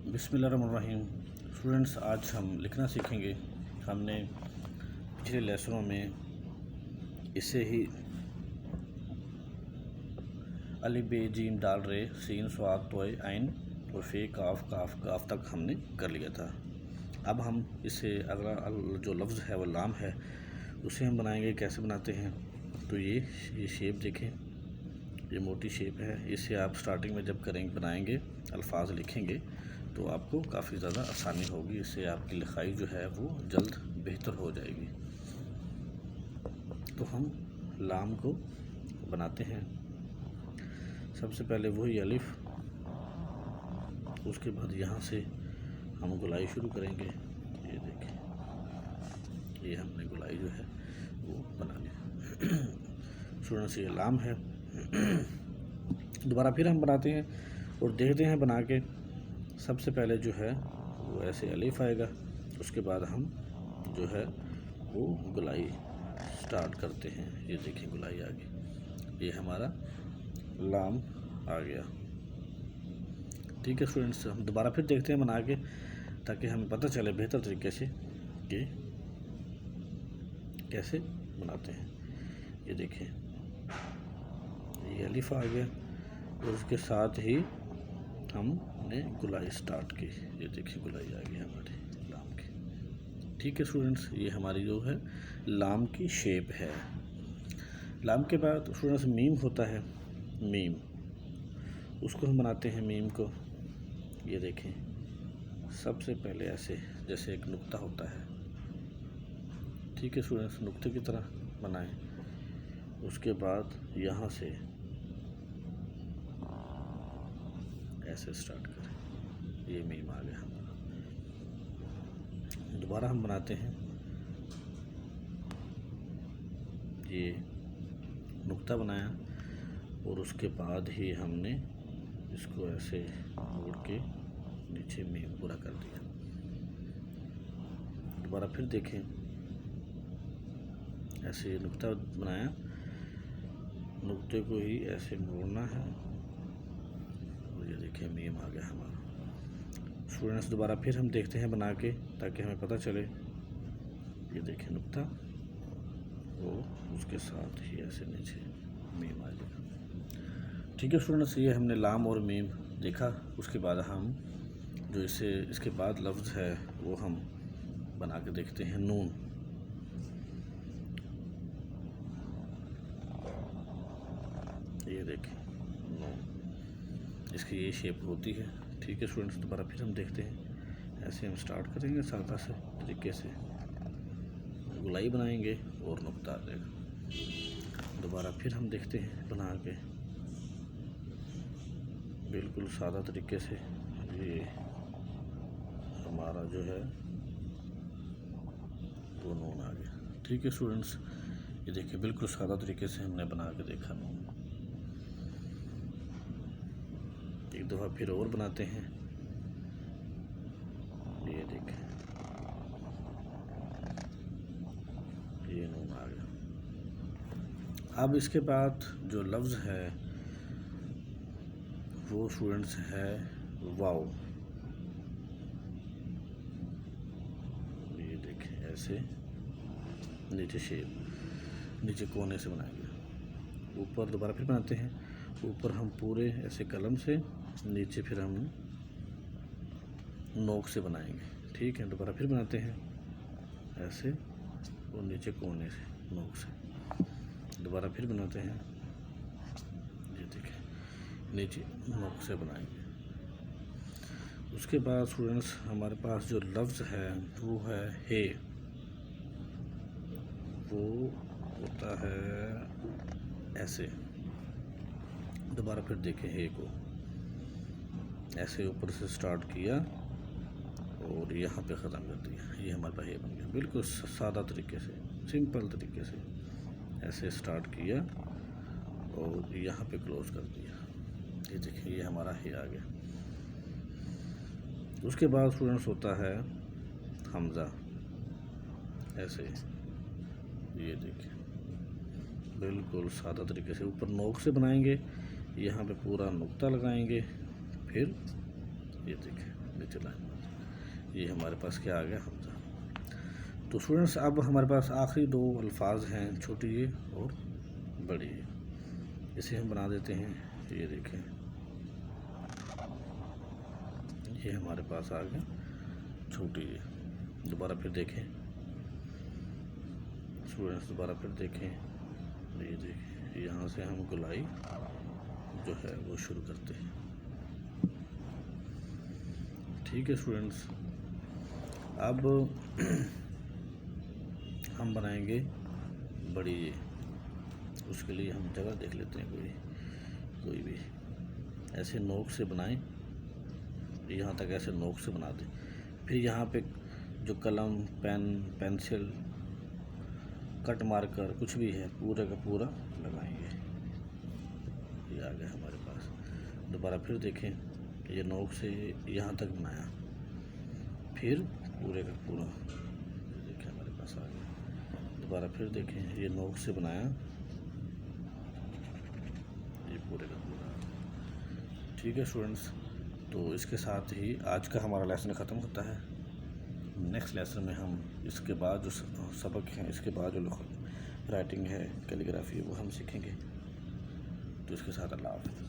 बिस्मिल्लाहिर्रहमानिर्रहीम। स्टूडेंट्स, आज हम लिखना सीखेंगे। हमने पिछले लेसनों में इसे ही अलिफ बे जीम दाल रे सीन स्वाद तोय आइन और फे काफ काफ काफ तक हमने कर लिया था। अब हम इसे अगला जो लफ्ज़ है वो लाम है, उसे हम बनाएंगे। कैसे बनाते हैं? तो ये शेप देखें, ये मोटी शेप है। इसे आप स्टार्टिंग में जब बनाएंगे, अल्फाज लिखेंगे तो आपको काफ़ी ज़्यादा आसानी होगी। इससे आपकी लिखाई जो है वो जल्द बेहतर हो जाएगी। तो हम लाम को बनाते हैं। सबसे पहले वही अलिफ, उसके बाद यहाँ से हम गुलाई शुरू करेंगे। ये देखें, ये हमने गुलाई जो है वो बना ली। स्टूडेंट्स, ये लाम है। दोबारा फिर हम बनाते हैं और देखते हैं बना के। सबसे पहले जो है वो ऐसे अलिफ आएगा, उसके बाद हम जो है वो गुलाई स्टार्ट करते हैं। ये देखिए, गुलाई आ गई, ये हमारा लाम आ गया। ठीक है स्टूडेंट्स, हम दोबारा फिर देखते हैं बना के, ताकि हमें पता चले बेहतर तरीके से कि कैसे बनाते हैं। ये देखिए, ये अलिफ आ गया और उसके साथ ही हमने गुलाई स्टार्ट की। ये देखिए, गुलाई आ गई हमारी लाम की। ठीक है स्टूडेंट्स, ये हमारी जो है लाम की शेप है। लाम के बाद स्टूडेंट्स मीम होता है। मीम, उसको हम बनाते हैं। मीम को ये देखें, सबसे पहले ऐसे जैसे एक नुक्ता होता है। ठीक है स्टूडेंट्स, नुक्ते की तरह बनाएं। उसके बाद यहाँ से ऐसे स्टार्ट करें। ये मीम आ गया हमारा। दोबारा हम बनाते हैं। ये नुक्ता बनाया और उसके बाद ही हमने इसको ऐसे मोड़ के नीचे मीम पूरा कर दिया। दोबारा फिर देखें, ऐसे नुक्ता बनाया, नुक्ते को ही ऐसे मोड़ना है और ये देखिए मीम आ गया हमारा। स्टूडेंट्स, दोबारा फिर हम देखते हैं बना के, ताकि हमें पता चले। ये देखिए नुक्ता, वो उसके साथ ही ऐसे नीचे मीम आ जाएगा। ठीक है स्टूडेंट्स, ये हमने लाम और मीम देखा। उसके बाद हम जो इसके बाद लफ्ज़ है वो हम बना के देखते हैं। नून, ये देखें नून, इसकी ये शेप होती है। ठीक है स्टूडेंट्स, दोबारा फिर हम देखते हैं। ऐसे हम स्टार्ट करेंगे सादा से तरीके से, गुलाई बनाएंगे और नुक्ता आ जाएगा। दोबारा फिर हम देखते हैं बना के बिल्कुल सादा तरीके से। ये हमारा जो है वो नून आ गया। ठीक है स्टूडेंट्स, ये देखिए बिल्कुल सादा तरीके से हमने बना के देखा नून। एक दफ़ा फिर और बनाते हैं। ये देखें, ये नून आ गया। अब इसके बाद जो लफ्ज़ है वो स्टूडेंट्स है वाव। ये देखें, ऐसे नीचे शेप, नीचे कोने से बनाएंगे। ऊपर दोबारा फिर बनाते हैं। ऊपर हम पूरे ऐसे कलम से, नीचे फिर हम नोक से बनाएंगे। ठीक है, दोबारा फिर बनाते हैं ऐसे और नीचे कोने से नोक से। दोबारा फिर बनाते हैं। ये देखें, नीचे नोक से बनाएंगे। उसके बाद स्टूडेंट्स हमारे पास जो लफ्ज़ है वो है हे। वो होता है ऐसे। दोबारा फिर देखें, हे को ऐसे ऊपर से स्टार्ट किया और यहाँ पे ख़त्म कर दिया। ये हमारे पास हे बन गया। बिल्कुल सादा तरीके से, सिंपल तरीके से ऐसे स्टार्ट किया और यहाँ पे क्लोज कर दिया। ये देखिए, ये हमारा हे आ गया। उसके बाद स्टूडेंट्स होता है हमज़ा, ऐसे। ये देखिए बिल्कुल सादा तरीके से ऊपर नोक से बनाएंगे, यहाँ पे पूरा नुक्ता लगाएंगे। फिर ये देखें, नीचे लाइन मार। ये हमारे पास क्या आ गया, हमजा। तो स्टूडेंट्स अब हमारे पास आखिरी दो अल्फाज हैं, छोटी ये और बड़ी ये। इसे हम बना देते हैं। ये देखें, ये हमारे पास आ गया छोटी ये। दोबारा फिर देखें स्टूडेंट्स, दोबारा फिर देखें। ये देखें, यहाँ से हम गोलाई जो है वो शुरू करते हैं। ठीक है स्टूडेंट्स, अब हम बनाएंगे बड़ी ये। उसके लिए हम जगह देख लेते हैं, कोई भी ऐसे नोक से बनाएं, यहाँ तक ऐसे नोक से बना दें। फिर यहाँ पे जो कलम, पेन, पेंसिल, कट मार्कर कुछ भी है पूरा का पूरा लगाएंगे। ये आ गया हमारे पास। दोबारा फिर देखें, ये नोक से यहाँ तक बनाया, फिर पूरे का पूरा देखें हमारे पास आ गया। दोबारा फिर देखें, ये नोक से बनाया, ये पूरे का पूरा। ठीक है स्टूडेंट्स, तो इसके साथ ही आज का हमारा लेसन ख़त्म होता है। नेक्स्ट लेसन में हम इसके बाद जो सबक हैं, इसके बाद जो राइटिंग है, कैलीग्राफी है, वो हम सीखेंगे। तो इसके साथ अल्लाह हाफ़िज़।